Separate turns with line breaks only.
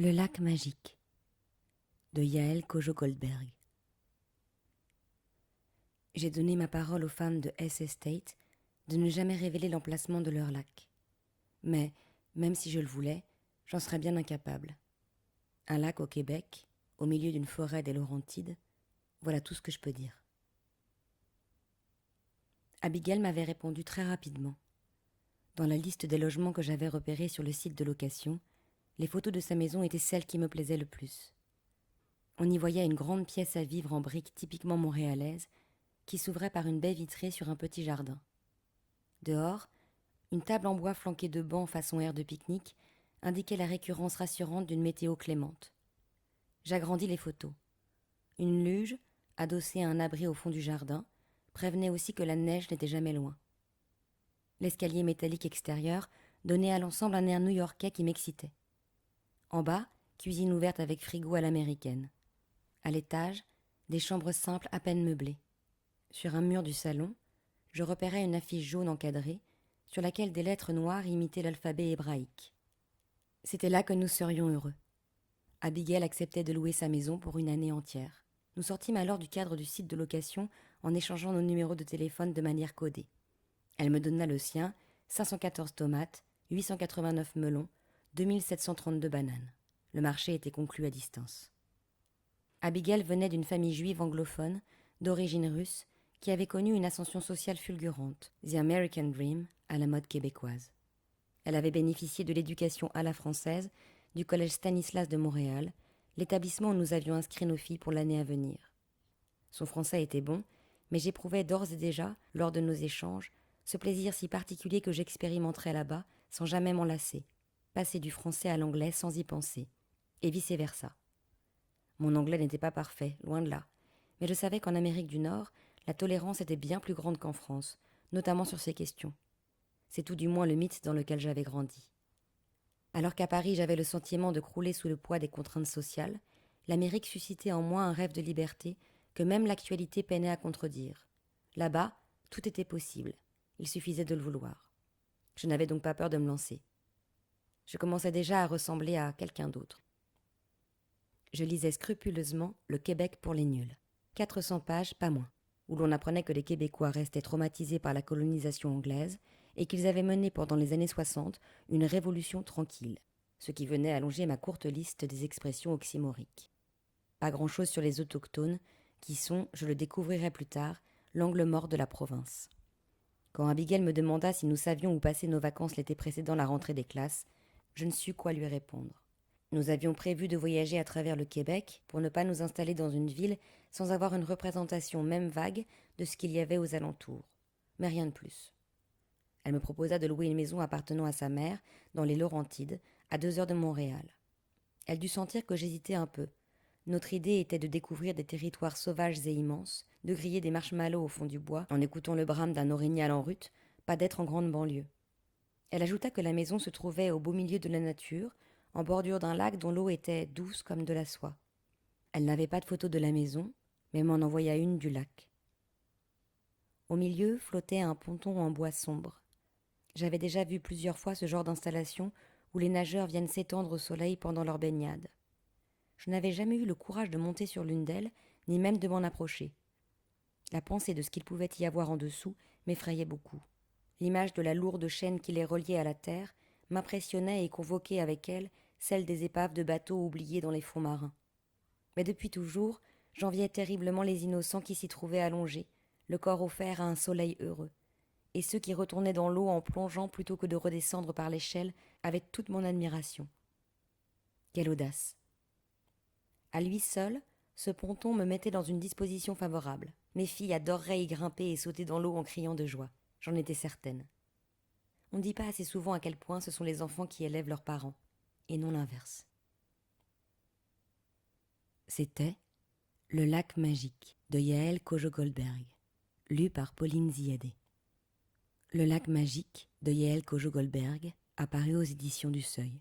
Le lac magique de Yael Kojo-Goldberg. J'ai donné ma parole aux femmes de S Estate de ne jamais révéler l'emplacement de leur lac. Mais, même si je le voulais, j'en serais bien incapable. Un lac au Québec, au milieu d'une forêt des Laurentides, voilà tout ce que je peux dire. Abigail m'avait répondu très rapidement. Dans la liste des logements que j'avais repérés sur le site de location, les photos de sa maison étaient celles qui me plaisaient le plus. On y voyait une grande pièce à vivre en briques typiquement montréalaises qui s'ouvrait par une baie vitrée sur un petit jardin. Dehors, une table en bois flanquée de bancs façon aire de pique-nique indiquait la récurrence rassurante d'une météo clémente. J'agrandis les photos. Une luge, adossée à un abri au fond du jardin, prévenait aussi que la neige n'était jamais loin. L'escalier métallique extérieur donnait à l'ensemble un air new-yorkais qui m'excitait. En bas, cuisine ouverte avec frigo à l'américaine. À l'étage, des chambres simples à peine meublées. Sur un mur du salon, je repérais une affiche jaune encadrée sur laquelle des lettres noires imitaient l'alphabet hébraïque. C'était là que nous serions heureux. Abigail acceptait de louer sa maison pour une année entière. Nous sortîmes alors du cadre du site de location en échangeant nos numéros de téléphone de manière codée. Elle me donna le sien, 514 tomates, 889 melons, 2732 bananes. Le marché était conclu à distance. Abigail venait d'une famille juive anglophone, d'origine russe, qui avait connu une ascension sociale fulgurante, The American Dream, à la mode québécoise. Elle avait bénéficié de l'éducation à la française du collège Stanislas de Montréal, l'établissement où nous avions inscrit nos filles pour l'année à venir. Son français était bon, mais j'éprouvais d'ores et déjà, lors de nos échanges, ce plaisir si particulier que j'expérimenterais là-bas sans jamais m'en lasser, passer du français à l'anglais sans y penser, et vice-versa. Mon anglais n'était pas parfait, loin de là, mais je savais qu'en Amérique du Nord, la tolérance était bien plus grande qu'en France, notamment sur ces questions. C'est tout du moins le mythe dans lequel j'avais grandi. Alors qu'à Paris j'avais le sentiment de crouler sous le poids des contraintes sociales, l'Amérique suscitait en moi un rêve de liberté que même l'actualité peinait à contredire. Là-bas, tout était possible, il suffisait de le vouloir. Je n'avais donc pas peur de me lancer. Je commençais déjà à ressembler à quelqu'un d'autre. Je lisais scrupuleusement Le Québec pour les nuls. 400 pages, pas moins, où l'on apprenait que les Québécois restaient traumatisés par la colonisation anglaise et qu'ils avaient mené pendant les années 60 une révolution tranquille, ce qui venait allonger ma courte liste des expressions oxymoriques. Pas grand-chose sur les autochtones, qui sont, je le découvrirai plus tard, l'angle mort de la province. Quand Abigail me demanda si nous savions où passer nos vacances l'été précédent la rentrée des classes, je ne sus quoi lui répondre. Nous avions prévu de voyager à travers le Québec pour ne pas nous installer dans une ville sans avoir une représentation même vague de ce qu'il y avait aux alentours. Mais rien de plus. Elle me proposa de louer une maison appartenant à sa mère, dans les Laurentides, à 2 heures de Montréal. Elle dut sentir que j'hésitais un peu. Notre idée était de découvrir des territoires sauvages et immenses, de griller des marshmallows au fond du bois en écoutant le brame d'un orignal en rut, pas d'être en grande banlieue. Elle ajouta que la maison se trouvait au beau milieu de la nature, en bordure d'un lac dont l'eau était douce comme de la soie. Elle n'avait pas de photo de la maison, mais m'en envoya une du lac. Au milieu flottait un ponton en bois sombre. J'avais déjà vu plusieurs fois ce genre d'installation où les nageurs viennent s'étendre au soleil pendant leur baignade. Je n'avais jamais eu le courage de monter sur l'une d'elles, ni même de m'en approcher. La pensée de ce qu'il pouvait y avoir en dessous m'effrayait beaucoup. L'image de la lourde chaîne qui les reliait à la terre m'impressionnait et convoquait avec elle celle des épaves de bateaux oubliés dans les fonds marins. Mais depuis toujours, j'enviais terriblement les innocents qui s'y trouvaient allongés, le corps offert à un soleil heureux, et ceux qui retournaient dans l'eau en plongeant plutôt que de redescendre par l'échelle avaient toute mon admiration. Quelle audace! À lui seul, ce ponton me mettait dans une disposition favorable. Mes filles adoreraient y grimper et sauter dans l'eau en criant de joie. J'en étais certaine. On ne dit pas assez souvent à quel point ce sont les enfants qui élèvent leurs parents, et non l'inverse. C'était Le lac magique de Yael Kojo-Goldberg, lu par Pauline Ziadé. Le lac magique de Yael Kojo-Goldberg, apparu aux éditions du Seuil.